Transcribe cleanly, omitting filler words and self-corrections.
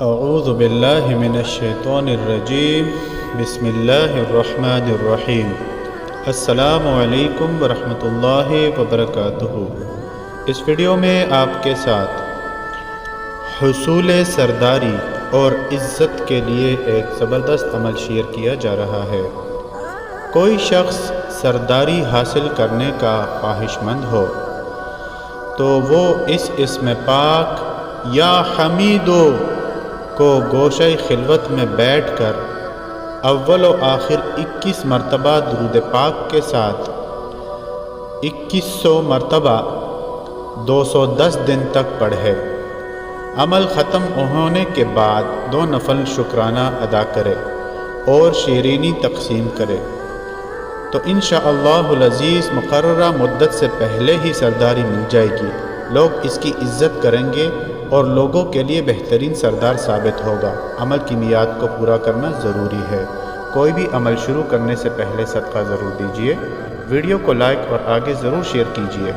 اعوذ باللہ من الشیطان الرجیم بسم اللہ الرحمن الرحیم السلام علیکم ورحمۃ اللہ وبرکاتہ۔ اس ویڈیو میں آپ کے ساتھ حصول سرداری اور عزت کے لیے ایک زبردست عمل شیئر کیا جا رہا ہے۔ کوئی شخص سرداری حاصل کرنے کا خواہش مند ہو تو وہ اس اسم پاک یا حمیدو کو گوشہ خلوت میں بیٹھ کر اول و آخر 21 مرتبہ درود پاک کے ساتھ 2100 مرتبہ 210 دن تک پڑھے۔ عمل ختم ہونے کے بعد 2 نفل شکرانہ ادا کرے اور شیرینی تقسیم کرے تو انشاءاللہ العزیز مقررہ مدت سے پہلے ہی سرداری مل جائے گی۔ لوگ اس کی عزت کریں گے اور لوگوں کے لیے بہترین سردار ثابت ہوگا۔ عمل کی میعاد کو پورا کرنا ضروری ہے۔ کوئی بھی عمل شروع کرنے سے پہلے صدقہ ضرور دیجیے۔ ویڈیو کو لائک اور آگے ضرور شیئر کیجیے۔